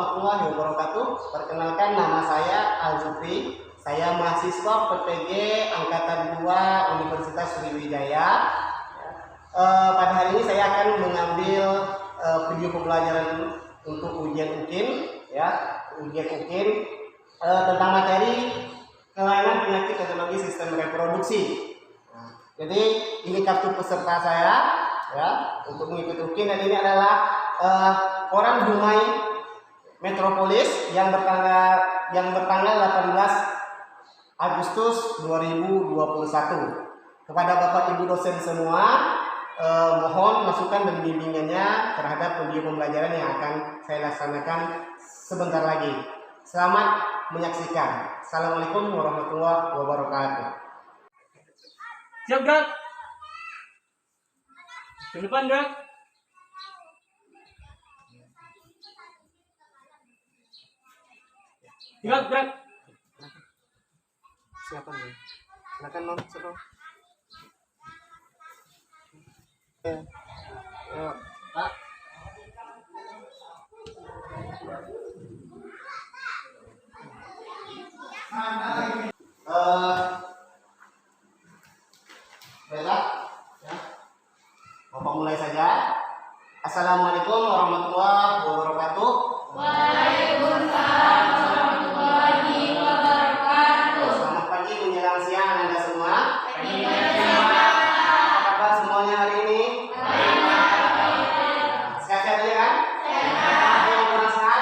warahmatullahi wabarakatuh. Perkenalkan, nama saya Al-Zufri. Saya mahasiswa PPG Angkatan 2 Universitas Sriwijaya. Pada hari ini saya akan mengambil video pembelajaran untuk ujian UKIN, tentang materi kelainan penyakit etiologi sistem reproduksi. Jadi ini kartu peserta saya, untuk mengikuti UKIN, dan ini adalah koran Dumai Metropolis yang bertanggal 18 Agustus 2021. Kepada Bapak Ibu dosen semua, mohon masukan dan bimbingannya terhadap video pembelajaran yang akan saya laksanakan sebentar lagi. Selamat menyaksikan. Assalamualaikum warahmatullahi wabarakatuh. Siap, Drak? Ke depan, Drak. Siap, Drak. Siapa nih? Silakan non, siapa? Pak. Baiklah, Bapak mulai saja. Assalamualaikum warahmatullahi wabarakatuh. Waalaikumsalam warahmatullahi wabarakatuh. Selamat pagi menjelang siang Anda semua. Apa kabar semuanya hari ini? Sehat-sehat aja kan? Ada yang kurang sehat?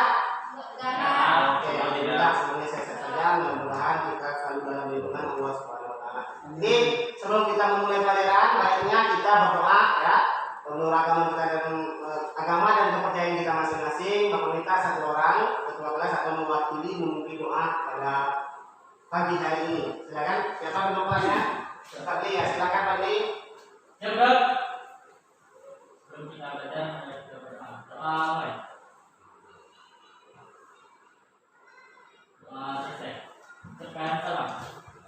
Oke, alhamdulillah semuanya sehat saja. Mudah-mudahan kita selalu dalam lindungan Allah Subhanahu wa taala. Jadi, sebelum kita memulai pelajaran, baiknya kita berdoa menurut agama dan kepercayaan kita masing-masing. Bapak minta satu orang ketua kelas akan mewakili memimpin doa pada pagi hari ini. Silakan, siapa berdoanya? Pak Li, ya silakan Pak Li. Siap, Drak. Sebelum kita baca, kita berdoa. Doa, doa selesai. Tekan salam.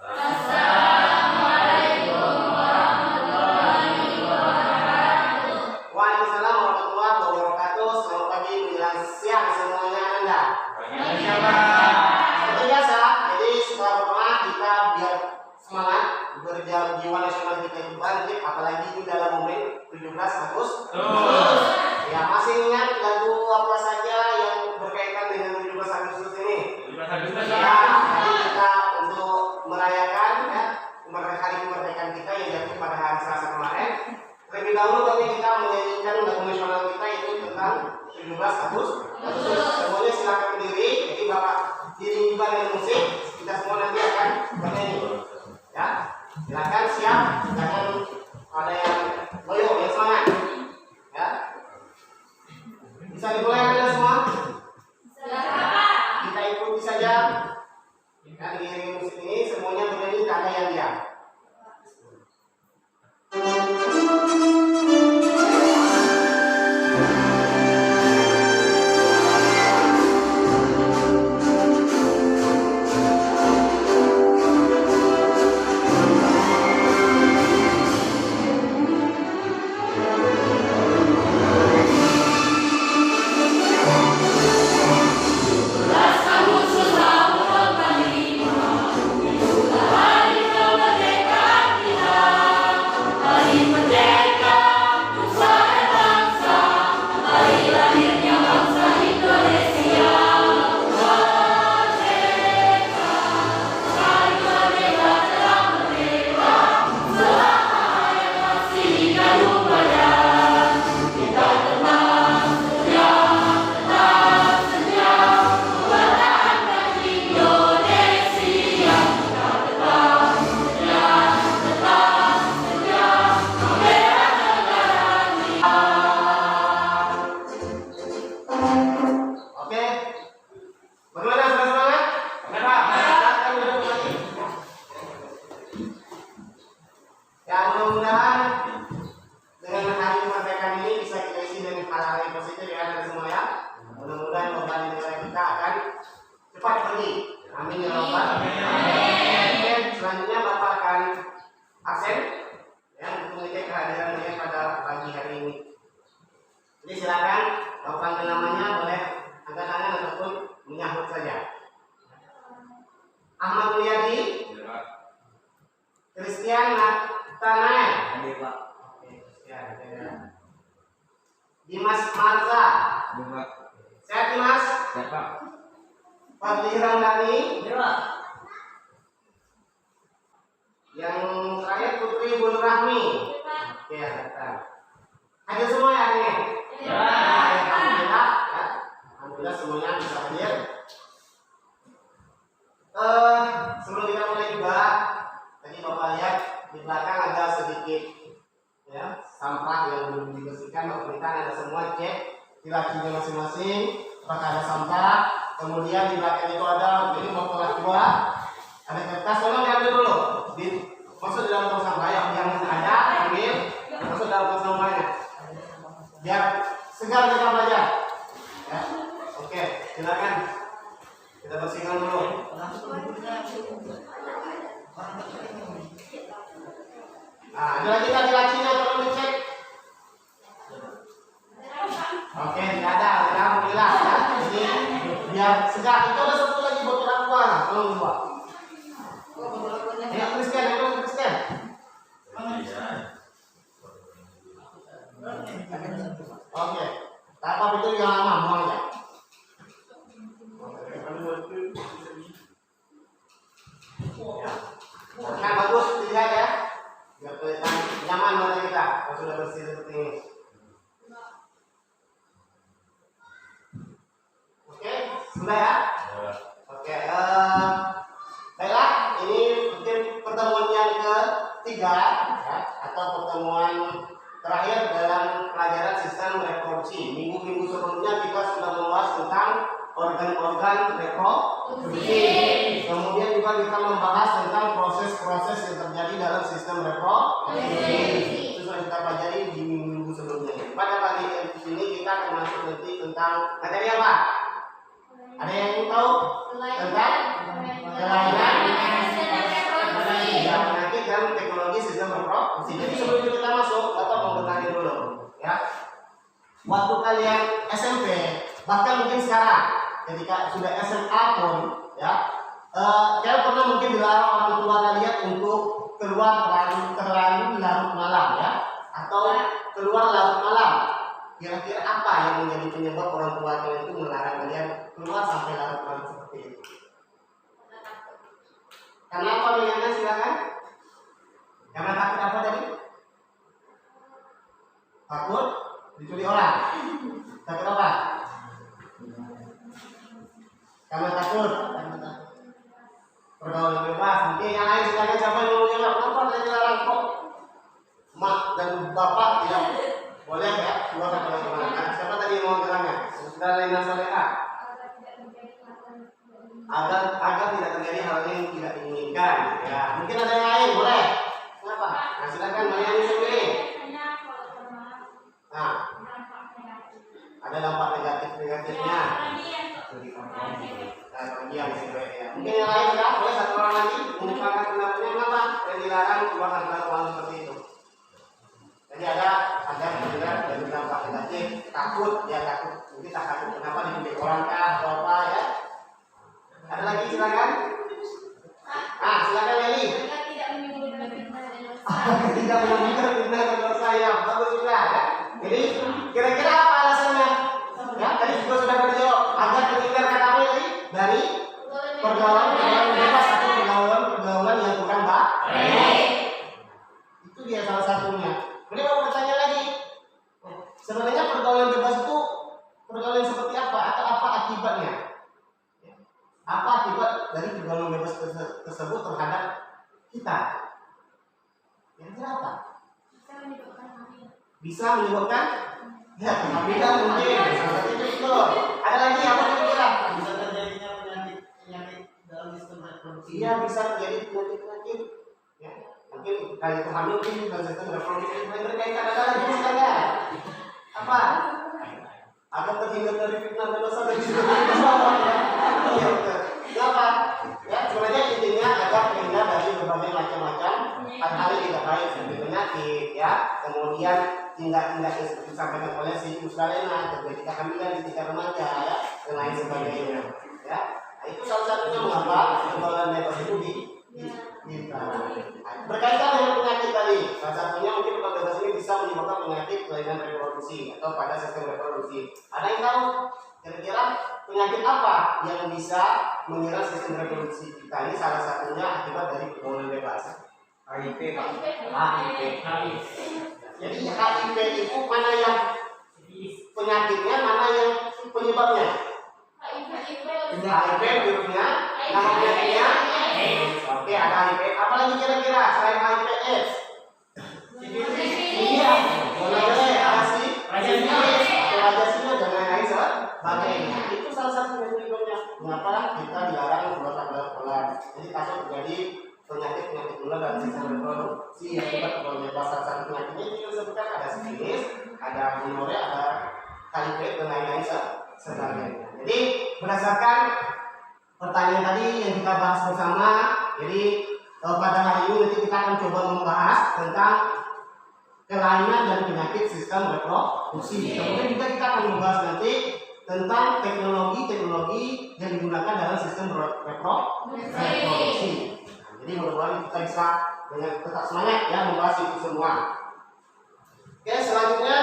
Assalamualaikum warahmatullahi wabarakatuh. Waalaikumsalam warahmatullahi wabarakatuh. Selamat pagi menjelang siang semuanya Anda. Seperti biasa, jadi setelah berdoa kita biar semangat berjiwa nasional kita itu bangkit, apalagi ini dalam momen 17 Agustus. Ya, masih ingat lagu apa saja yang berkaitan dengan 17 Agustus ini? Ya, jadi kita untuk merayakan hari kemerdekaan kita yang jatuh pada hari Selasa kemarin. Terlebih dahulu kami kita menyanyikan lagu nasional kita itu tentang 17 Agustus. Semuanya silakan berdiri. Jadi Bapak diri juga dengan musik. Kita semua nanti akan bernyanyi. Ya, silakan siap. Jangan ada yang loyo, yang semangat. Ya, bisa dimulai Anda semua. Kita ikuti saja. Ya, diiringi musik ini semuanya bernyanyi, tak ada yang diam. Jadi silakan, kalau panggil namanya boleh angkat tangan ataupun Siapa? Fadli Ramdhani. Dewa. Yang terakhir Putri Bun Rahmi. Oke, datang. Hadir semua ya ini? Ya. Alhamdulillah, ya. Alhamdulillah semuanya bisa hadir. Sebelum kita mulai juga, tadi Bapak lihat di belakang ada sedikit ya sampah yang belum dibersihkan. Bapak ada semua, cek di lacinya masing-masing apakah ada sampah. Kemudian di belakang itu ada ini botol aqua, ada kertas. Tolong diambil dulu, masuk di dalam tong sampah yang ada, ambil masuk dalam tong sampahnya biar segar kita belajar ya. Oke, silakan kita bersihkan dulu. Nah, ada lagi tadi lacinya, tolong dicek. Oke, tidak ada, alhamdulillah ya. Ini biar segar. Itu ada satu lagi botol aqua, tolong dibawa. Ya, Kristen, Kristen. Oke, apa itu yang lama, buang ya. Nah, bagus dilihat ya, biar kelihatan nyaman mata kita kalau sudah bersih seperti ini. Oke, sudah ya. Oke, baiklah, ini mungkin pertemuan yang ketiga ya, atau pertemuan terakhir dalam pelajaran sistem reproduksi. Minggu-minggu sebelumnya kita sudah membahas tentang organ-organ reproduksi. Kemudian juga kita membahas tentang proses-proses yang terjadi dalam sistem reproduksi. Itu sudah kita pelajari di minggu sebelumnya. Pada pagi ini kita akan masuk nanti tentang materi apa? Ada yang tahu tentang kelainan, penyakit dan teknologi sistem reproduksi. Jadi sebelum kita masuk, Bapak mau bertanya dulu, ya. Waktu kalian SMP, bahkan mungkin sekarang, ketika sudah SMA pun, ya, kalian pernah mungkin dilarang orang tua kalian untuk keluar terlalu larut malam, ya, atau keluar larut malam. Kira-kira apa yang menjadi penyebab orang tua kalian itu melarang kalian keluar sampai larut malam seperti itu? Karena apa pilihannya, silakan? Karena takut apa tadi? Takut diculik orang. Takut apa? Karena takut pergaulan bebas. Mungkin yang lain silakan, siapa yang mau jawab? Kenapa tadi dilarang kok? Mak dan bapak tidak boleh ya keluar sampai larut malam. Siapa tadi yang mau bilangnya? Sudah Lena Soleha. Agar tidak terjadi hal yang tidak diinginkan. Ya, mungkin ada yang lain, boleh. Kenapa? Nah, silakan Mariani sendiri. Nah, ada dampak negatifnya. Diam ya. Mungkin yang lain ya, boleh satu orang lagi mengungkapkan pendapatnya kenapa yang dilarang keluar tanpa uang seperti itu. Jadi ada dari dampak negatif, takut, ya takut. Mungkin tak takut kenapa diculik orang kah atau apa ya. Ada lagi silakan. Ah, silakan Leli. Tidak menimbulkan fitnah dan dosa ya. Bagus juga ya. Jadi kira-kira apa alasannya? Ya, tadi juga sudah terjawab. Agar terhindar kata apa tadi? Dari pergaulan bebas atau pergaulan yang kurang baik. Itu dia salah satunya. Kemudian mau bertanya lagi. Sebenarnya pergaulan bebas itu pergaulan seperti apa atau apa akibatnya? Apa akibat dari pergaulan bebas tersebut terhadap kita? Kira-kira apa? Bisa menyebabkan ya kehamilan mungkin. Salah satu itu. Ada lagi apa kira-kira? Bisa terjadinya penyakit dalam sistem reproduksi. Iya, bisa terjadi penyakit. Ya, mungkin kali itu hamil mungkin dalam sistem reproduksi berkaitan ada lagi misalnya apa? Agar terhindar dari fitnah dan dosa dari sistem reproduksi. Iya, betul. Kenapa? Ya, sebenarnya intinya agar terhindar dari berbagai macam-macam hal-hal yang tidak baik seperti penyakit, ya. Kemudian tindak-tindak yang seperti disampaikan oleh si Lena, terjadi kehamilan di tingkat remaja, ya, dan lain sebagainya. Ya, nah, itu salah satunya mengapa pergaulan bebas itu berkaitan dengan penyakit tadi. Salah satunya mungkin pergaulan bebas ini bisa menyebabkan penyakit kelainan reproduksi atau pada sistem reproduksi. Ada yang tahu? Kira-kira penyakit apa yang bisa menyerang sistem reproduksi kita? Ini salah satunya akibat dari pergaulan bebas. HIV, Pak. HIV. Jadi HIV itu mana yang penyakitnya, mana yang penyebabnya? HIV virusnya, nama penyakitnya. Oke, ada HIV. Apalagi kira-kira selain HIV AIDS? Iya, boleh ada sih. Rajasinya dan lain-lain sebagainya. Itu salah satu penyebabnya. Mengapa kita dilarang keluar bulan? Jadi takut terjadi penyakit menular dan sistem reproduksi yang akibat pergaulan bebas. Salah satu penyakitnya itu disebutkan ada sifilis, ada gonorea, ada HIV dan lain-lain sebagainya. Jadi berdasarkan pertanyaan tadi yang kita bahas bersama, jadi pada hari ini nanti kita akan coba membahas tentang kelainan dan penyakit sistem reproduksi. Kemudian juga kita akan membahas nanti tentang teknologi yang digunakan dalam sistem reproduksi. Jadi mudah-mudahan kita bisa dengan tetap semangat ya membahas itu semua. Oke, selanjutnya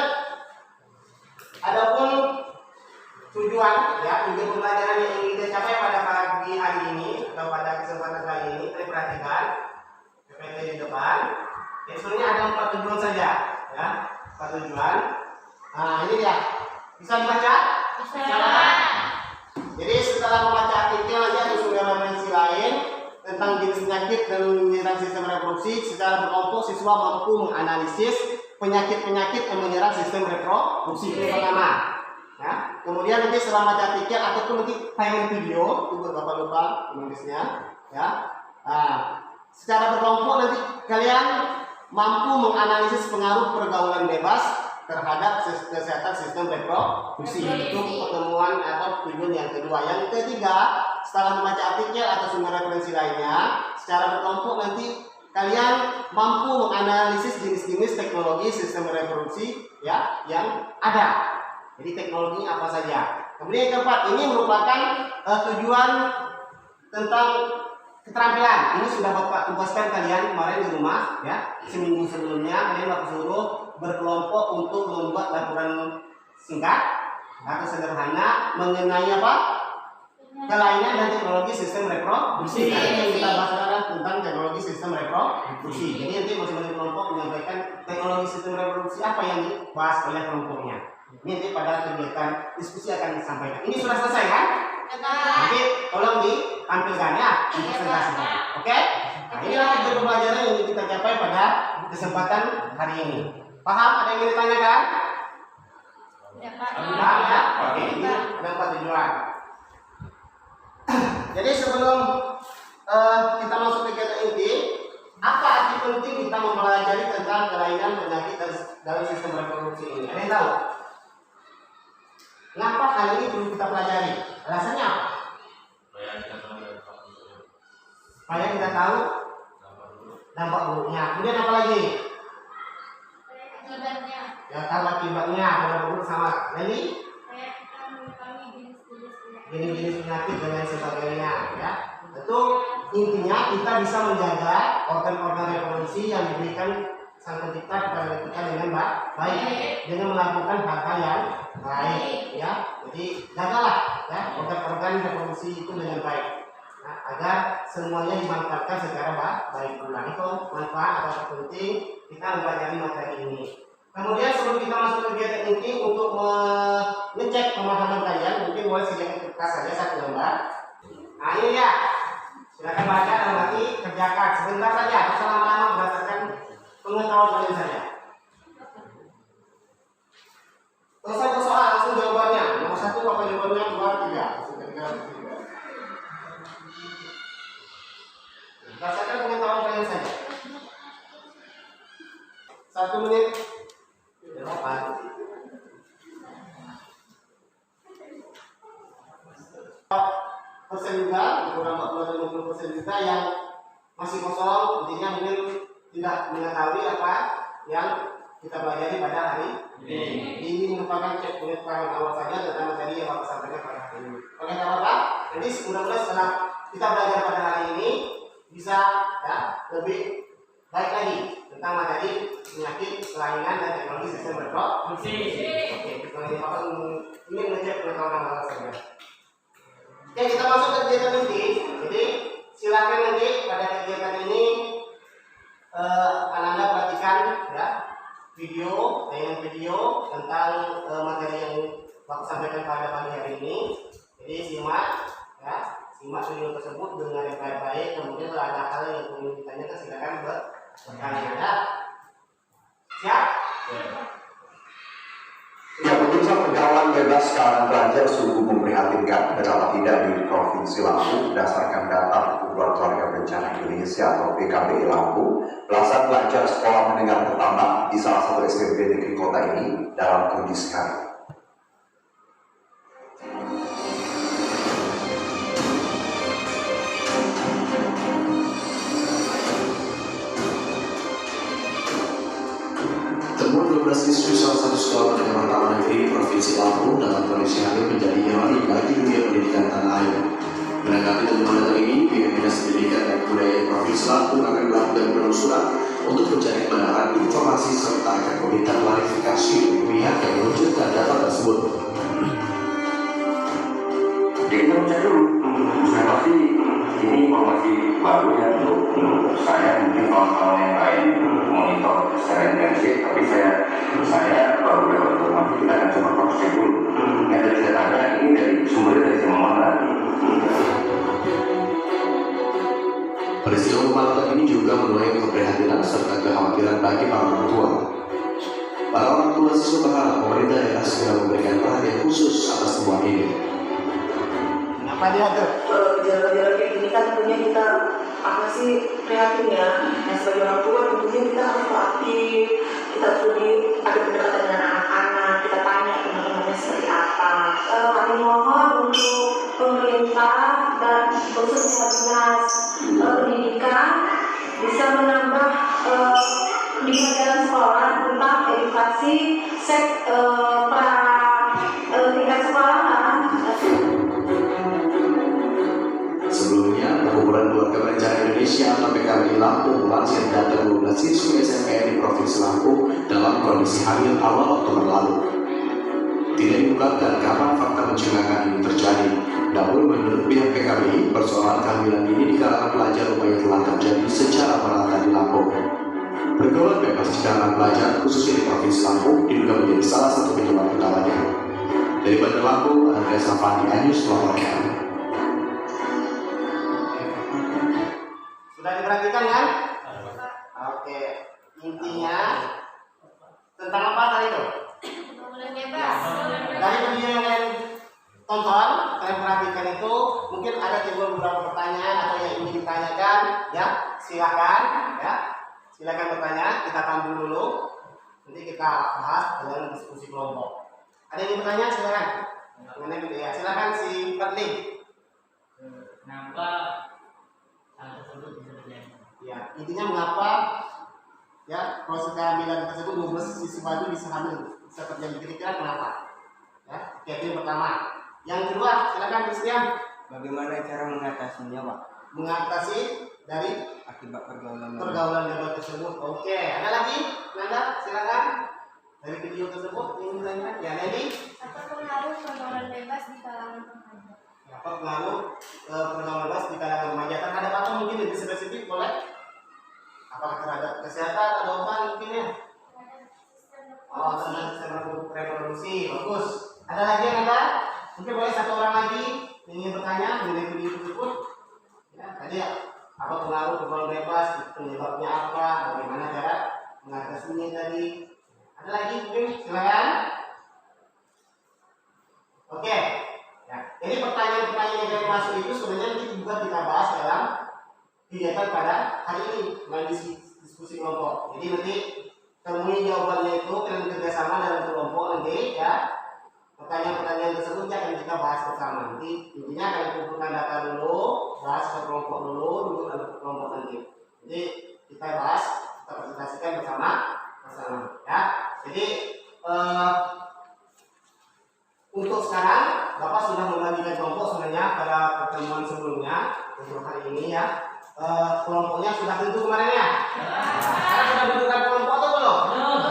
adapun tujuan pembelajaran yang ingin kita capai pada pagi hari ini atau pada kesempatan kali ini, perhatikan PPT di depan. Ya, sebenarnya ada 4 tujuan saja, ya. 4 tujuan. Nah, ini dia. Bisa dibaca? Bisa. Jadi setelah membaca artikel nanti ada sumber referensi lain tentang jenis penyakit dan menyerang sistem reproduksi. Secara berkelompok siswa mampu menganalisis penyakit-penyakit yang menyerang sistem reproduksi. Ini pertama. Ya. Kemudian nanti setelah membaca artikel ataupun nanti tayangan video, itu Bapak lupa menulisnya, ya. Nah, secara berkelompok nanti kalian mampu menganalisis pengaruh pergaulan bebas terhadap kesehatan sistem reproduksi. Itu pertemuan atau tujuan yang kedua. Yang ketiga, setelah membaca artikel atau sumber referensi lainnya, secara berkelompok nanti kalian mampu menganalisis jenis-jenis teknologi sistem reproduksi ya yang ada. Jadi teknologinya apa saja. Kemudian yang keempat, ini merupakan tujuan tentang keterampilan. Ini sudah Bapak tugaskan kalian kemarin di rumah ya. Seminggu sebelumnya kalian Bapak suruh berkelompok untuk membuat laporan singkat atau sederhana mengenai apa? Kelainan dan teknologi sistem reproduksi. Nah, ini yang kita bahas sekarang tentang teknologi sistem reproduksi. Jadi nanti masing-masing kelompok menyampaikan teknologi sistem reproduksi apa yang dibahas oleh kelompoknya. Ini nanti pada kegiatan diskusi akan disampaikan. Ini sudah selesai kan? Nanti tolong ditampilkan ya di presentasinya. Oke? Nah, inilah tujuan pembelajaran yang kita capai pada kesempatan hari ini. Paham? Ada yang ingin ditanyakan? Paham ya? Oke, ini ada 4 tujuan. Jadi sebelum kita masuk ke kegiatan inti, apa arti penting kita mempelajari tentang kelainan penyakit dalam sistem reproduksi ini? Ada yang tahu? Kenapa hal ini perlu kita pelajari? Alasannya apa? Supaya kita tahu dampak buruknya. Kemudian apa lagi? Ya, tahu akibatnya. Dampak buruk sama. Jadi jenis-jenis penyakit dan lain sebagainya. Ya, tentu intinya kita bisa menjaga organ-organ reproduksi yang diberikan Sang Pencipta kepada kita dengan baik, dengan melakukan hal-hal yang baik, ya. Jadi jagalah ya organ-organ reproduksi itu dengan baik, nah, agar semuanya dimanfaatkan secara baik pula. Itu manfaat atau penting kita mempelajari materi ini. Kemudian sebelum kita masuk ke kegiatan inti untuk mengecek pemahaman kalian, mungkin boleh sediakan kertas saja 1 lembar. Nah ini ya, silakan baca dan nanti kerjakan sebentar saja, atau selama-lama berdasarkan pengetahuan kalian saja. Selesai soal langsung jawabannya. Nomor 1 apa jawabannya? 2, 3. Berdasarkan pengetahuan kalian saja. 1 menit. Jawaban. Persen juga, kurang 40-50% juga yang masih kosong, intinya mungkin tidak mengetahui apa yang kita pelajari pada hari ini. Ini merupakan cek pengetahuan awal saja tentang materi yang Bapak sampaikan pada hari ini. Oke, Bapak. Jadi mudah-mudahan setelah kita belajar pada hari ini bisa ya lebih baik lagi tentang materi penyakit, kelainan, dan teknologi sistem berproduksi. Oke, kita ini ngecek pengetahuan awal saja. Oke, kita masuk ke kegiatan inti. Jadi silakan nanti pada kegiatan ini Anda perhatikan ya tayangan video tentang materi yang Bapak sampaikan pada pagi hari ini. Jadi simak video tersebut dengan yang baik-baik. Kemudian kalau ada hal yang ingin ditanyakan silakan bertanya ya. Siap? Ya, putusan pergaulan bebas kalangan pelajar sungguh memprihatinkan betapa tidak di Provinsi Lampung. Berdasarkan data Perkumpulan Keluarga Berencana Indonesia atau PKBI Lampung, belasan pelajar sekolah menengah pertama di salah satu SMP negeri kota ini dalam kondisi haru. Temuan 12 siswi salah satu sekolah menengah pertama negeri Provinsi Lampung dalam kondisi hamil menjadi ironi bagi dunia pendidikan tanah air. Menanggapi temuan data ini, pihak Dinas Pendidikan dan Kebudayaan Provinsi Lampung akan melakukan penelusuran untuk mencari kebenaran informasi serta akan meminta klarifikasi dari pihak yang meluncurkan data tersebut. Kita cek dulu, saya pasti ini informasi baru ya untuk saya, mungkin kawan-kawan yang lain monitor secara intensif, tapi saya baru dapat informasi, kita akan coba cross check dulu. Yang dari saya tanya ini dari sumbernya dari semua mana? Peristiwa pemantauan ini juga menuai keprihatinan serta kekhawatiran bagi para orang tua. Para orang tua siswa berharap pemerintah daerah segera memberikan perhatian khusus atas temuan ini. Apa dia tuh? Gejala-gejala kayak gini kan tentunya kita sih prihatin ya. Nah, sebagai orang tua tentunya kita harus proaktif, kita harus lebih ada pendekatan dengan anak-anak, kita tanya teman-temannya seperti apa. Kami mohon untuk pemerintah dan khususnya dinas pendidikan bisa menambah pendidikan dalam sekolah tentang edukasi tingkat sekolah. Sebelumnya, Perkumpulan Keluarga Berencana Indonesia atau PKBI Lampung melansir data 12 siswi SMPN di Provinsi Lampung dalam kondisi hamil awal Oktober lalu. Tidak diungkapkan kapan fakta mencengangkan ini terjadi. Namun menurut pihak PKBI, persoalan kehamilan ini di kalangan pelajar rupanya telah terjadi secara merata di Lampung. Pergaulan bebas di kalangan pelajar, khususnya di Provinsi Lampung, diduga menjadi salah satu penyebab utamanya. Dari Bandar Lampung, Andreas Safandi Anyus melaporkan. Sudah diperhatikan kan? Oke, intinya tentang apa tadi itu? Pergaulan bebas. Dari video yang kalian tonton, kalian perhatikan itu mungkin ada timbul beberapa pertanyaan atau yang ingin ditanyakan, ya silakan, bertanya. Kita tampung dulu, nanti kita bahas dalam diskusi kelompok. Ada yang ingin bertanya? Silakan. Mengenai video ya, silakan si Fadli. Kenapa hal tersebut bisa terjadi? Ya, intinya mengapa ya proses kehamilan tersebut 12 siswa itu bisa hamil, bisa terjadi, kira-kira kenapa? Ya, oke, itu yang pertama. Yang kedua, silakan Christian. Bagaimana cara mengatasinya, Pak? Mengatasi dari Akibat pergaulan bebas tersebut. Oke, ada lagi? Nanda, silakan. Dari video tersebut ingin bertanya? Ya, Nelly. Apa pengaruh pergaulan bebas di kalangan remaja? Apa pengaruh pergaulan bebas di kalangan remaja? Terhadap apa mungkin lebih spesifik boleh? Apakah terhadap kesehatan atau apa mungkin ya? Oh, tentang sistem reproduksi, bagus. Ada lagi yang ada? Mungkin boleh satu orang lagi ingin bertanya mengenai video tersebut. Ya, tadi ya, apa pengaruh pergaulan bebas, penyebabnya apa, bagaimana cara mengatasinya tadi? Ada lagi mungkin? Silakan. Oke. Ya, jadi pertanyaan-pertanyaan yang masuk itu sebenarnya nanti juga kita bahas dalam kegiatan pada hari ini melalui diskusi kelompok. Jadi nanti temui jawabannya itu kalian kerjasama dalam kelompok nanti ya. Pertanyaan-pertanyaan tersebut akan kita bahas bersama. Nanti intinya kalian kumpulkan data dulu, bahas ke kelompok dulu dalam kelompok nanti. Jadi kita bahas, kita presentasikan bersama ya. Jadi untuk sekarang Bapak sudah membagikan kelompok sebenarnya pada pertemuan sebelumnya untuk hari ini ya. kelompoknya sudah tentu kemarin ya? Sekarang sudah bentukan kelompok atau belum?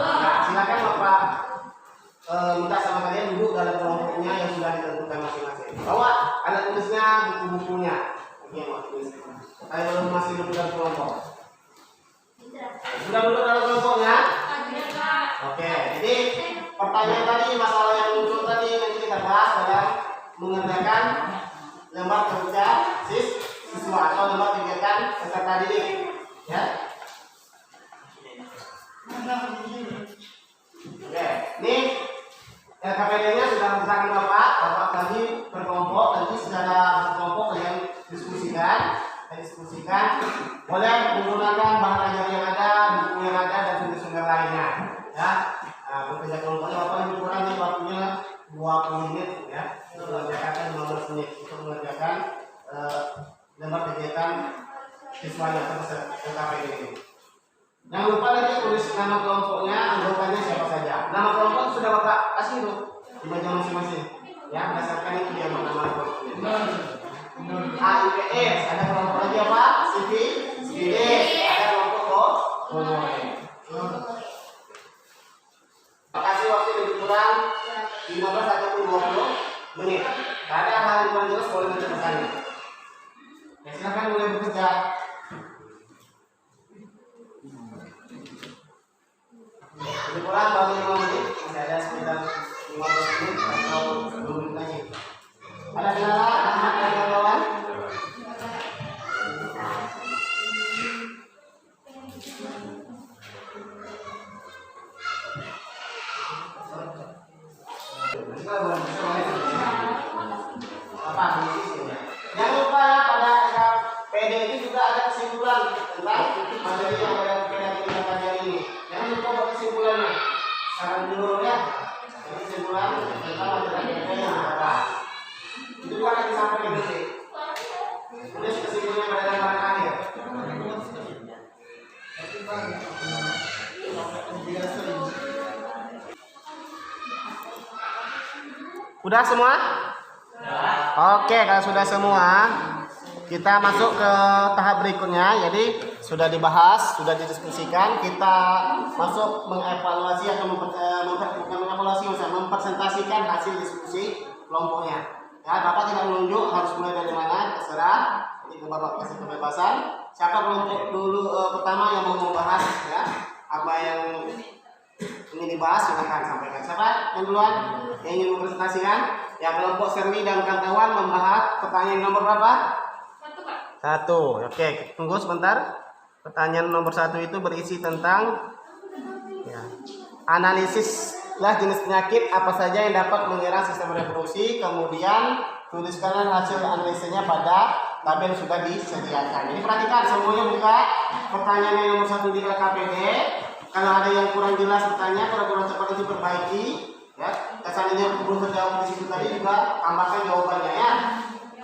Nah, silakan Bapak minta sama kalian duduk dalam kelompoknya yang sudah ditentukan masing-masing. Bawa alat tulisnya, buku-bukunya. Oke, kalau masih duduk dalam kelompok. Sudah duduk dalam kelompoknya? Oke, jadi pertanyaan tadi, masalah yang muncul tadi nanti kita bahas dalam mengerjakan lembar kerja siswa atau lembar kegiatan peserta didik, ya. Oke, ini LKPD-nya sudah diserahkan Bapak tadi berkelompok, nanti secara berkelompok kalian diskusikan. Boleh menggunakan bahan ajar yang ada, buku yang ada, dan sumber-sumber lainnya, ya. Nah, bekerja kelompoknya Bapak lebih kurang nih waktunya 20 menit, ya. Mengerjakan 15 menit untuk mengerjakan lembar kegiatan siswanya atau LKPD ini. Jangan lupa nanti tulis nama kelompoknya, anggotanya siapa saja. Nama kelompok sudah Bapak kasih itu di meja masing-masing, ya. Berdasarkan itu dia nama kelompoknya. AIPS, ada kelompok lagi apa? CVD, ada kelompok kasih waktu lebih kurang 15 ataupun 20 menit. Tidak ada hal yang kurang jelas boleh nanti bertanya. Ya, silakan mulai bekerja. Lebih kurang baru 5 menit, masih ada sekitar 15 menit atau 20 menit lagi. Ada kendala, Ahmad dan kawan-kawan? Jangan lupa ya, pada PD itu juga ada kesimpulan tentang materi yang kita pelajari ini. Jangan lupa buat kesimpulannya. Sekarang dulu ya, kesimpulan tentang materi yang kita bahas. Itu juga akan disampaikan nanti. Tulis kesimpulannya pada lembaran akhir. Udah semua? Oke, kalau sudah semua, kita masuk ke tahap berikutnya. Jadi sudah dibahas, sudah didiskusikan. Kita masuk mengevaluasi atau mempresentasikan hasil diskusi kelompoknya. Ya, Bapak tidak menunjuk harus mulai dari mana, terserah. Jadi Bapak kasih kebebasan. Siapa kelompok dulu pertama yang mau membahas, ya, apa yang ini dibahas, silakan sampaikan. Siapa yang duluan yang ingin mempresentasikan? Ya, kelompok Serli dan kawan-kawan membahas pertanyaan nomor berapa? 1, Pak. 1. Oke, tunggu sebentar. Pertanyaan nomor 1 itu berisi tentang ya, analisislah jenis penyakit apa saja yang dapat menyerang sistem reproduksi. Kemudian tuliskanlah hasil analisisnya pada tabel yang sudah disediakan. Jadi perhatikan semuanya buka pertanyaan yang nomor 1 di LKPD. Kalau ada yang kurang jelas bertanya, kalau kurang cepat itu perbaiki. Ya, kesannya belum terjawab di situ tadi juga tambahkan jawabannya ya.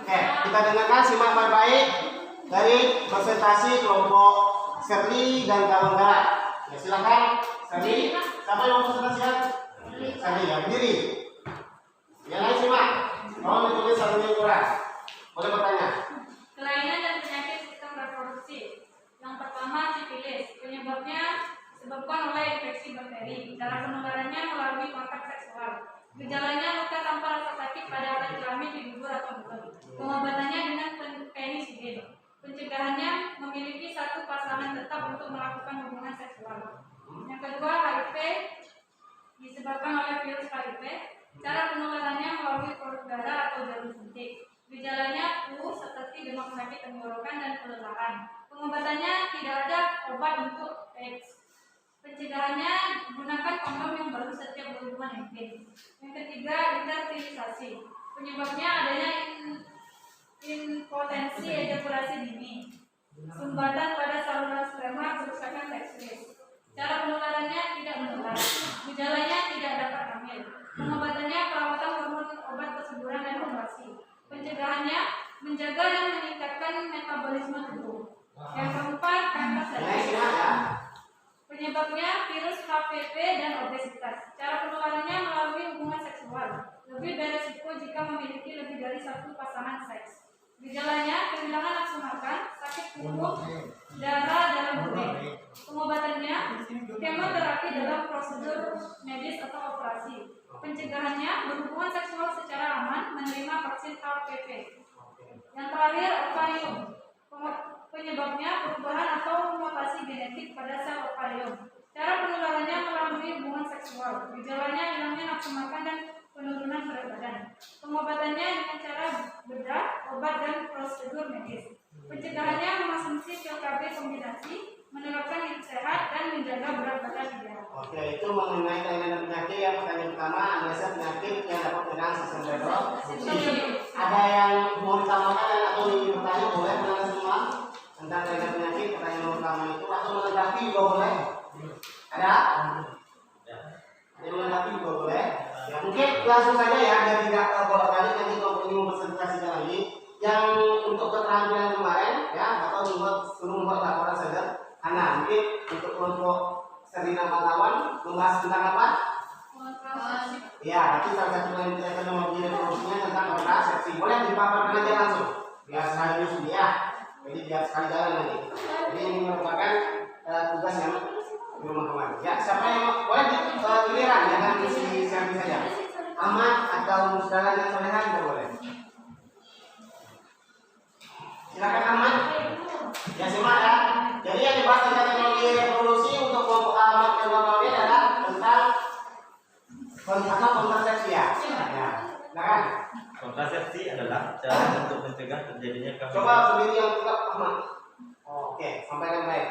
Oke, kita dengarkan, simak baik-baik dari presentasi kelompok Serli dan kawan-kawan. Ya, silakan Serli. Siapa yang mau presentasikan? Serli ya, berdiri. Yang lain simak. Mau ditulis satu yang kurang. Boleh bertanya. Kelainan dan penyakit sistem reproduksi. Yang pertama sifilis. Penyebabnya disebabkan oleh infeksi bakteri. Cara penularannya melalui kontak seksual. Gejalanya luka tanpa rasa sakit pada alat kelamin di dubur atau mulut. Pengobatannya dengan penisilin. Pencegahannya memiliki satu pasangan tetap untuk melakukan hubungan seksual. Yang kedua HIV disebabkan oleh virus HIV. Cara penularannya melalui produk darah atau jarum suntik. Gejalanya flu seperti demam sakit tenggorokan dan kelelahan. Pengobatannya tidak ada obat untuk AIDS. Pencegahannya gunakan kondom yang baru setiap berhubungan intim. Yang ketiga, infertilisasi. Penyebabnya adanya impotensi ejakulasi dini, sumbatan pada saluran sperma, kerusakan seksual. Cara penularannya tidak menular. Gejalanya tidak dapat hamil. Pengobatannya perawatan hormon, obat kesuburan dan operasi. Pencegahannya menjaga dan meningkatkan metabolisme tubuh. Yang keempat, kanker sel. Penyebabnya virus HPV dan obesitas. Cara penularannya melalui hubungan seksual. Lebih beresiko jika memiliki lebih dari satu pasangan seks. Gejalanya kehilangan nafsu makan, sakit sumuk, darah dalam urin. Pengobatannya kemoterapi dalam prosedur medis atau operasi. Pencegahannya berhubungan seksual secara aman, menerima vaksin HPV. Yang terakhir ovarium. Penyebabnya perubahan atau mutasi genetik pada sel ovarium. Cara penularannya melalui hubungan seksual. Gejalanya hilangnya nafsu makan dan penurunan berat badan. Pengobatannya dengan cara bedah, obat dan prosedur medis. Pencegahannya mengonsumsi pil KB kombinasi, menerapkan hidup sehat dan menjaga berat badan ideal. Oke, itu mengenai kelainan penyakit yang pertanyaan pertama, analisa penyakit yang dapat menyerang sistem reproduksi. Ada yang mau ditambahkan atau ingin bertanya boleh mengenai semua tentang kelainan penyakit pertanyaan pertama itu atau menanggapi juga boleh. Ada? Yang menanggapi juga boleh. Ya mungkin langsung saja ya, biar tidak bolak-balik nanti kalau ingin mempresentasikan lagi. Yang untuk keterampilan kemarin ya, atau membuat laporan saja. Nah, mungkin untuk kelompok Serina Pahlawan membahas tentang apa? Ya, nanti salah satu yang teknologi reproduksinya tentang kontrasepsi. Boleh dipaparkan aja langsung. Biar sekali dulu ya. Jadi biar sekali jalan nanti. Jadi ini merupakan tugas yang di rumah kemarin. Ya, siapa yang boleh giliran, jangan isi selfie saja. Ahmad atau Musdala dan Solehan juga boleh. Silakan Ahmad. Ya simak ya. Jadi yang dibahas tentang teknologi reproduksi untuk kelompok Ahmad dan Solehan adalah tentang kontrasepsi ya. Ya, silakan. Kontrasepsi adalah cara untuk mencegah terjadinya kehamilan. Coba berdiri yang tegak Ahmad. Oke, sampaikan baik.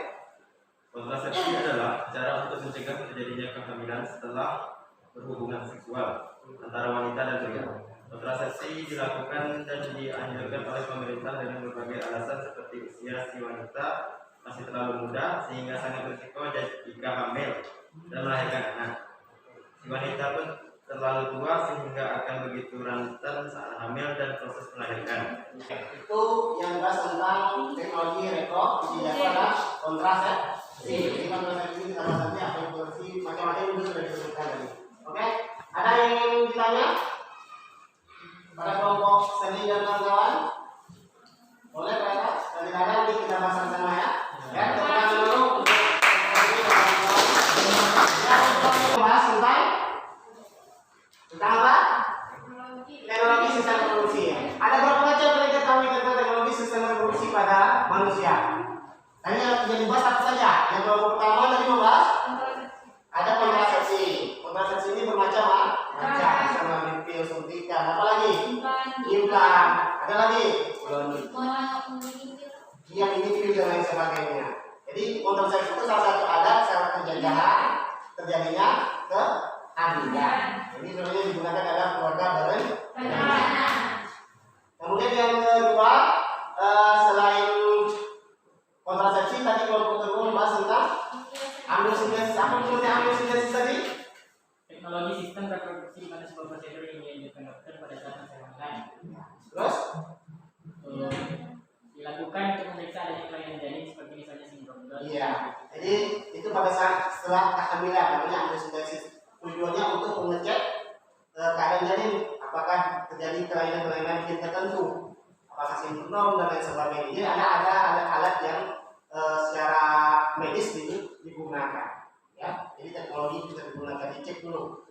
Kontrasepsi adalah cara untuk mencegah terjadinya kehamilan setelah berhubungan seksual antara wanita dan pria. Kontrasepsi dilakukan dan dianjurkan oleh pemerintah dengan berbagai alasan seperti usia si wanita masih terlalu muda sehingga sangat berisiko jika hamil dan melahirkan anak. Si wanita pun terlalu tua sehingga akan begitu rentan saat hamil dan proses melahirkan. Itu yang dibahas tentang teknologi reproduksi adalah kontrasepsi. Jadi kontrasepsi kita bahas nanti apa yang macam-macam itu sudah disebutkan tadi. Oke, ada yang ingin ditanya pada kelompok Seni dan kawan-kawan? Boleh Pak? Dari ada nanti kita bahas sama ya. Ya, teman dulu untuk bahas tentang apa? Teknologi sistem reproduksi. Ada berapa macam yang kita tahu tentang teknologi sistem reproduksi pada manusia? Hanya jadi bahas apa saja? Yang pertama tadi membahas ada kontrasepsi. Kontrasepsi ini bermacam-macam. Sama pil suntikan. Apa lagi? Implan. Ada lagi? Yang ini pil dan lain sebagainya. Jadi kontrasepsi itu salah satu alat cara pencegahan terjadinya kehamilan. Jadi sebenarnya digunakan dalam keluarga berencana. Kemudian yang kedua, selain kontrasepsi tadi kelompok kedua membahas tentang amniosintesis. Apa maksudnya amniosintesis tadi? Teknologi sistem reproduksi di mana sebuah prosedur yang dianjurkan dokter pada saat kehamilan. Terus dilakukan untuk memeriksa adanya kelainan janin seperti misalnya sindrom Down. Iya. Jadi itu pada saat setelah kehamilan namanya amniosintesis. Tujuannya untuk mengecek keadaan janin, apakah terjadi kelainan-kelainan gen tertentu, apakah sindrom dan lain sebagainya. Jadi ada alat yang secara medis digunakan. Ya, jadi teknologi bisa digunakan dicek dulu.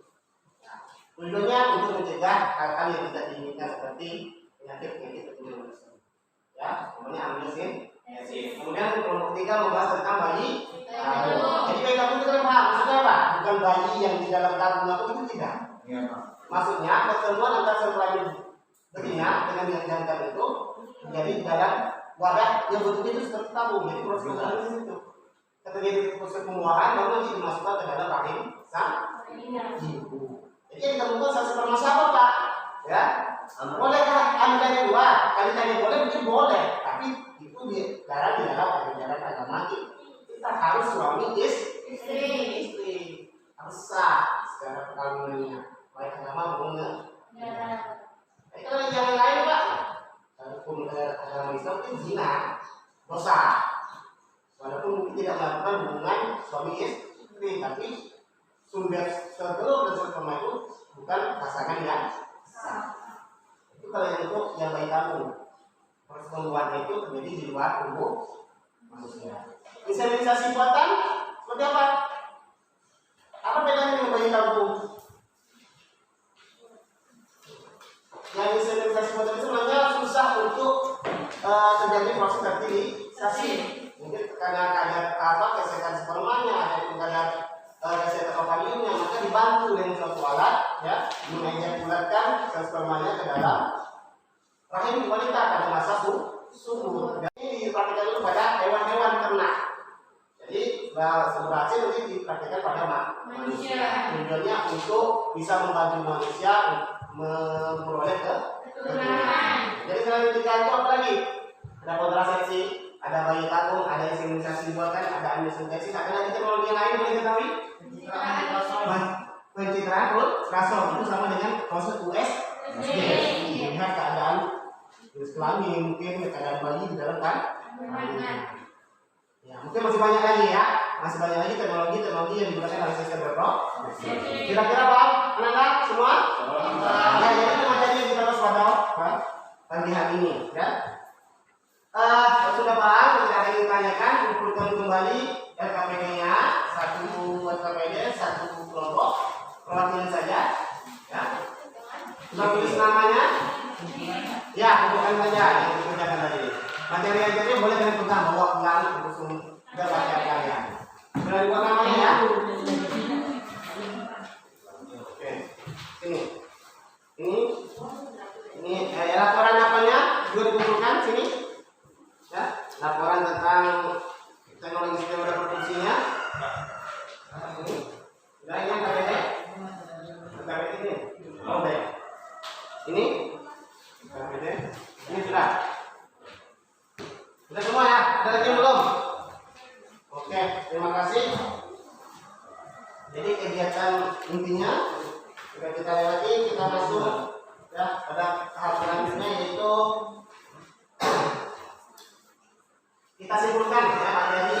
Nah, tujuannya untuk mencegah hal-hal yang tidak diinginkan seperti penyakit tertentu. Ya, namanya amniosintesis. Kemudian kelompok ketiga membahas tentang bayi tabung. Jadi bayi tabung itu kan paham maksudnya apa? Bukan bayi yang di dalam tabung itu tidak. Ya, maksudnya pertemuan antara sel kelamin betina dengan yang jantan itu menjadi di dalam wadah yang bentuknya itu seperti tabung. Jadi proses pembuahan itu. Ketika proses pembuahan baru nanti dimasukkan ke dalam rahim sang ibu. Jadi yang ditemukan sel sperma siapa Pak? Ya. Bolehkah ambil dua? Kali tanya boleh, mungkin boleh. Tapi itu dilarang di dalam ajaran agama kita harus suami istri harus sah secara perkawinannya. Baik agama maupun negara. Itu yang lain Pak. Hukum agama Islam itu zina, dosa. Walaupun mungkin tidak melakukan hubungan suami istri, tapi sumber telur dan sperma itu bukan pasangan yang sah. Itu kalau yang untuk yang bayi tabung, proses pembuahannya itu terjadi di luar tubuh manusia. Inseminasi buatan seperti apa? Apa bedanya dengan bayi tabung? Yang inseminasi buatan itu sebenarnya susah untuk terjadi proses fertilisasi. Mungkin karena kadar kesehatan spermanya, ada kadar kesehatan ovariumnya, maka dibantu dengan suatu alat ya mengejakulatkan sel spermanya ke dalam rahim wanita pada masa subur. Ini dipraktikkan dulu pada hewan-hewan ternak. Jadi berhasil nanti dipraktikkan pada manusia. Tujuannya untuk bisa membantu manusia memperoleh keturunan. Jadi selain tiga itu apa lagi? Ada kontrasepsi, ada bayi tabung, ada inseminasi buatan, ada amniocentesis, ada lagi teknologi yang lain boleh diketahui? Pencitraan ultrasound itu sama dengan proses USG. Melihat keadaan jenis kelamin, mungkin keadaan bayi di dalam kandungan. Ya, mungkin masih banyak lagi ya, masih banyak lagi teknologi yang digunakan dalam sistem reproduksi. Kira-kira paham, anak-anak semua? Ya, jadi itu materi yang kita harus pada pagi hari ini, ya. Kalau sudah paham, tidak ada yang ditanyakan, kumpulkan kembali LKPD-nya, satu LKPD, satu kelompok, perwakilan saja, ya. Sudah tulis namanya? Ya, kumpulkan saja yang dikerjakan tadi. Materi-materi boleh kalian pegang, bawa pulang, langsung ke baca kalian. Sudah dibuat namanya ya? Oke, ini laporan apanya? Juga dikumpulkan sini. Ya, laporan tentang teknologi sistem reproduksinya. Ini, sudah ini yang KPD? KPD ini? Oh, baik. Ini KPD. Ini sudah. Sudah semua ya? Ada lagi yang belum? Oke, terima kasih. Jadi kegiatan intinya sudah kita lewati, kita masuk ya pada tahap selanjutnya yaitu kita simpulkan ya materi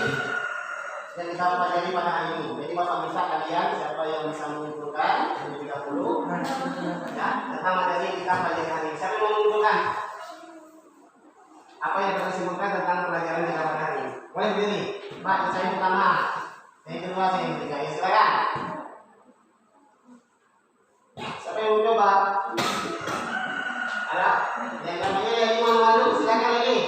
yang kita pelajari pada hari ini. Jadi Bapak bisa kalian siapa yang bisa menyimpulkan terlebih dahulu ya tentang materi yang kita pelajari hari ini. Siapa yang mau menyimpulkan? Apa yang kita simpulkan tentang pelajaran kita pada hari ini? Boleh berdiri, Pak. Saya yang pertama, yang kedua, saya yang ketiga. Ya silakan. Siapa yang mau coba? Ada? Yang namanya yang malu-malu, silakan lagi.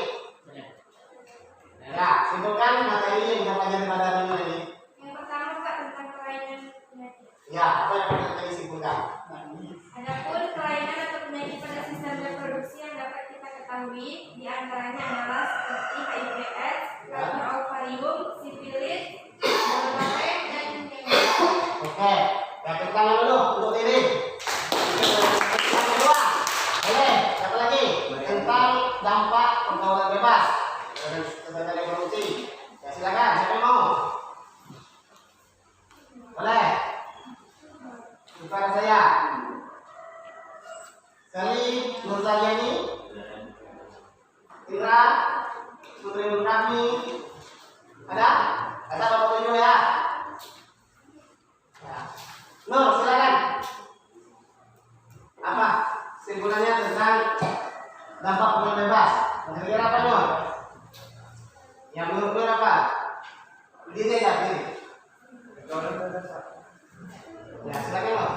Ya, simpulkan materi yang kita pelajari pada hari ini. Yang pertama Pak tentang kelainan penyakit. Ya, apa yang kita tadi simpulkan? Adapun kelainan atau penyakit pada sistem reproduksi yang dapat kita ketahui di antaranya adalah seperti HIV/AIDS, kanker ovarium, sifilis, gonorrea, dan dengue. Oke, yang pertama dulu untuk diri. Yang kedua, boleh. Siapa lagi? Tentang dampak pergaulan bebas tentang reproduksi. Ya silakan. Siapa yang mau? Boleh. Bukan saya. Sally Nurtaliani, Indra, Putri Nurkami, ada? Ada Bapak Tunjuk ya? Ya. Nur, silakan. Apa? Simpulannya tentang dampak pergaulan bebas. Kira-kira apa Nur? Yang menurut Nur apa? Berdiri ya, berdiri. Ya, silakan Nur.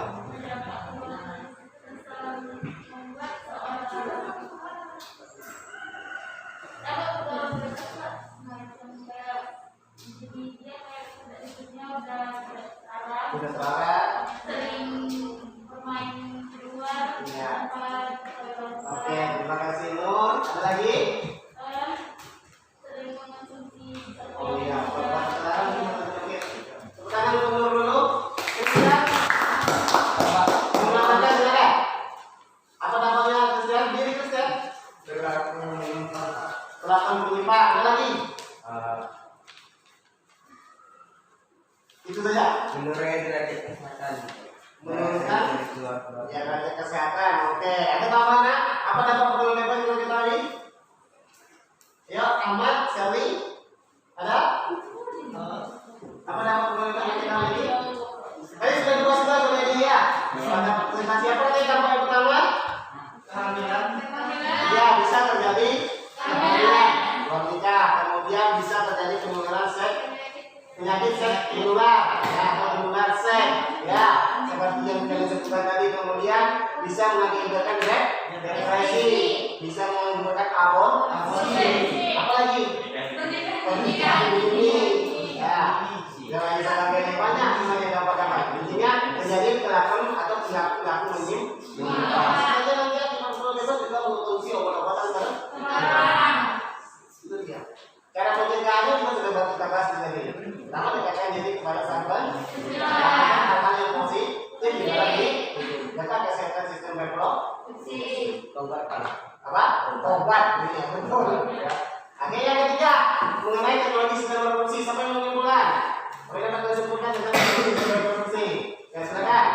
Sudah terarah. Sering bermain di luar. Iya. Oke, terima kasih Nur. Ada lagi? Sering mengonsumsi. Oh iya, sekarang tepuk tangan untuk Nur dulu. Kemudian, silakan. Apa namanya Kristen? Diri Kristen? Silakan menyimak. Ada lagi? Itu saja. Menurut derajat kesehatan. Menurunkan ya derajat kesehatan. Oke, ada tambahan? Apa dampak pergaulan bebas yang kita tahu? Ya, Ahmad, Sally, ada? Apa dampak pergaulan bebas yang kita tahu? Ayo sudah boleh dia. Ada presentasi apa tadi dampak yang pertama? Kehamilan. Ya, bisa terjadi kehamilan, luar nikah, kemudian bisa terjadi menimbulkan aborsi. Apalagi pernikahan dini. Ya, yang lain sebagainya banyak sebenarnya dampak-dampak. Intinya terjadi kekerasan atau perilaku menyimpang. Saja nanti kita perlu juga mengkonsumsi obat-obatan terlarang. Itu dia. Cara pencegahannya juga sudah kita bahas tadi. Pertama dikatakan jadi kepada sahabat, hal yang positif juga lagi, jaga kesehatan sistem reproduksi. Obat, ini betul. Oke, yang ketiga mengenai teknologi sistem reproduksi sampai menyimpulkan. Mereka akan sebutkan tentang teknologi sistem reproduksi. Ya silakan.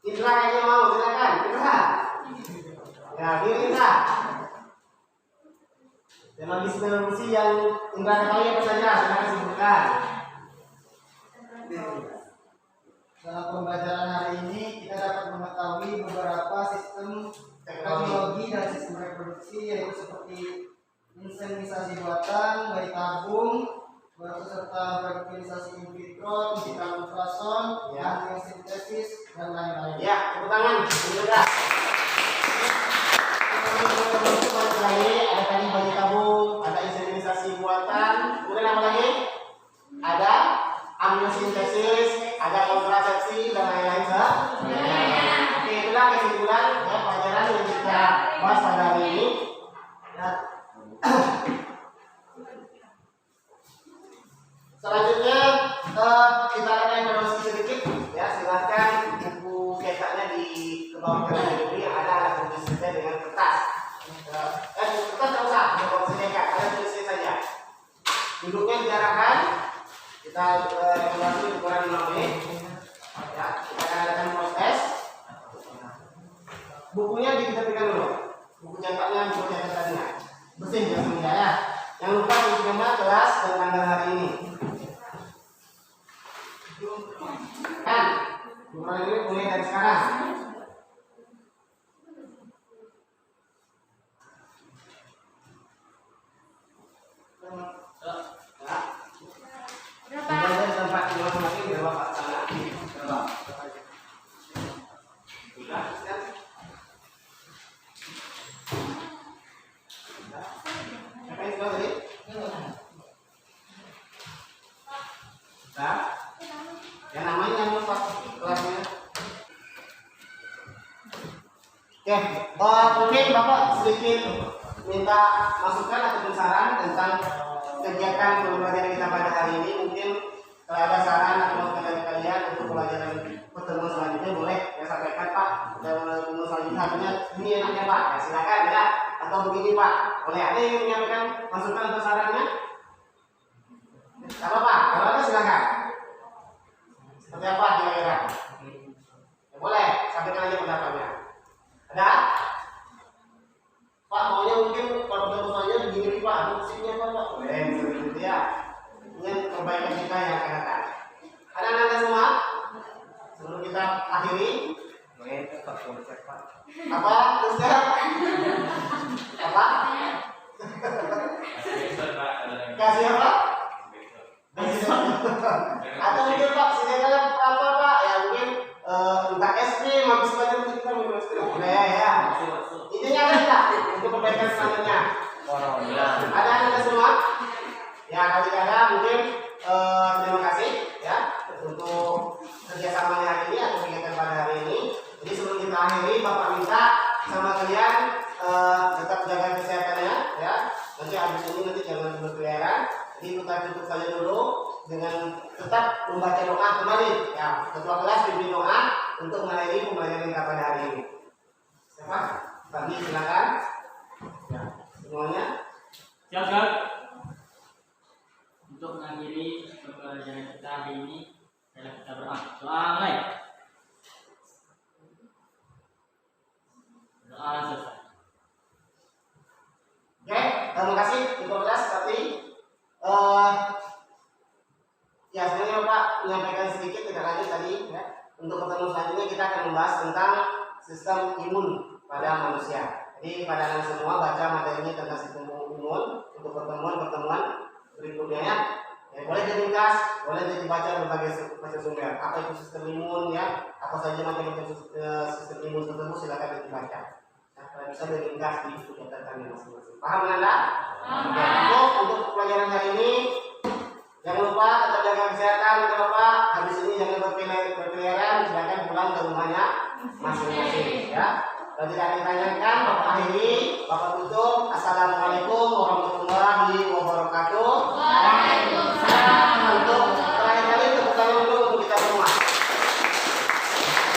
Indra kayaknya mau silakan. Indra. Ya, diri Indra. Teknologi sistem reproduksi yang Indra ketahui apa saja? Silakan sebutkan. Dalam pembelajaran hari ini kita dapat mengetahui beberapa sistem teknologi dan sistem reproduksi yaitu seperti inseminasi buatan, bayi tabung, serta fertilisasi in vitro, digital ultrasound, amniocentesis dan lain-lain. Ya, tepuk tangan. Sudah. Ada tadi bayi tabung, ada inseminasi buatan, kemudian apa lagi? Ada amniocentesis, ada kontrasepsi dan lain-lain. Oke, itulah kesimpulan ya pelajaran yang kita bahas pada hari ini. Ya. Selanjutnya kita akan informasi sedikit ya, silakan buku cetaknya di bawah kanan ini ada alat tulisnya dengan kertas. Kertas tidak usah, kalau sediakan ada tulisnya saja. Duduknya diarahkan, kita evaluasi ukuran 5 menit. Ya, kita akan adakan proses. Bukunya diketepikan dulu. Buku cetaknya, buku catatannya. Bersih ya semuanya ya. Jangan lupa tulis nama, kelas dan tanggal hari ini. Kan, ukuran ini mulai dari sekarang. Berapa? Tempat masing-masing berapa Pak? Berapa? Sudah, kan? Apa yang sudah tadi? Sudah? Ya namanya yang lupa kelasnya. Oke, mungkin Bapak sedikit minta masukan ataupun saran tentang kegiatan pembelajaran kita pada hari ini. Mungkin kalau ada saran atau masukan kalian untuk pelajaran pertemuan selanjutnya boleh ya sampaikan Pak. Pertemuan selanjutnya ini enaknya Pak, ya silakan ya. Atau begini Pak, boleh ada yang menyampaikan masukan atau sarannya? Apa Pak? Kalau ada silakan. Seperti apa kira-kira? Ya, boleh, sampaikan aja pendapatnya. Ada? Pak, maunya mungkin kalau pertemuannya begini Pak, ada musiknya apa Pak? Boleh, begitu ya. Ini perbaikan kita yang akan datang. Ada anda semua? Sebelum kita akhiri. Apa? Ustaz? Apa? Kasih apa? Atau mungkin Pak, sediakan apa Pak? Ya mungkin entah es krim, habis belajar mungkin kita minum es krim. Boleh ya. Intinya ada tidak untuk perbaikan selanjutnya? Ada anda semua? Ya kalau tidak ada mungkin terima kasih ya untuk kerjasamanya hari ini atau kegiatan pada hari ini. Jadi sebelum kita akhiri, Bapak minta sama kalian tetap jaga kesehatannya ya. Nanti habis ini nanti jangan berkeliaran. Jadi kita tutup saja dulu dengan tetap membaca doa kembali ya. Ketua kelas pimpin doa untuk mengakhiri pembelajaran kita pada hari ini. Siapa? Bagi silakan. Ya, semuanya. Siap. Untuk mengakhiri pembelajaran kita hari ini, kita berdoa. Doa mulai. Doa selesai. Oke, terima kasih Ketua kelas. Tapi ya sebenarnya Pak menyampaikan sedikit tidak lanjut tadi ya. Untuk pertemuan selanjutnya kita akan membahas tentang sistem imun pada manusia. Jadi pada anda semua baca materinya tentang sistem imun untuk pertemuan berikutnya ya. Ya boleh diringkas, boleh dibaca berbagai macam sumber. Apa itu sistem imun ya? Apa saja macam sistem imun tersebut silakan dibaca. Nah, bisa diringkas di kegiatan kami masing-masing. Paham Anda? Untuk pelajaran hari ini, jangan lupa tetap jaga kesehatan, jangan lupa habis ini jangan berkeliaran, silakan pulang ke rumahnya masing-masing. Ya, kalau tidak ditanyakan, Bapak akhiri, Bapak tutup.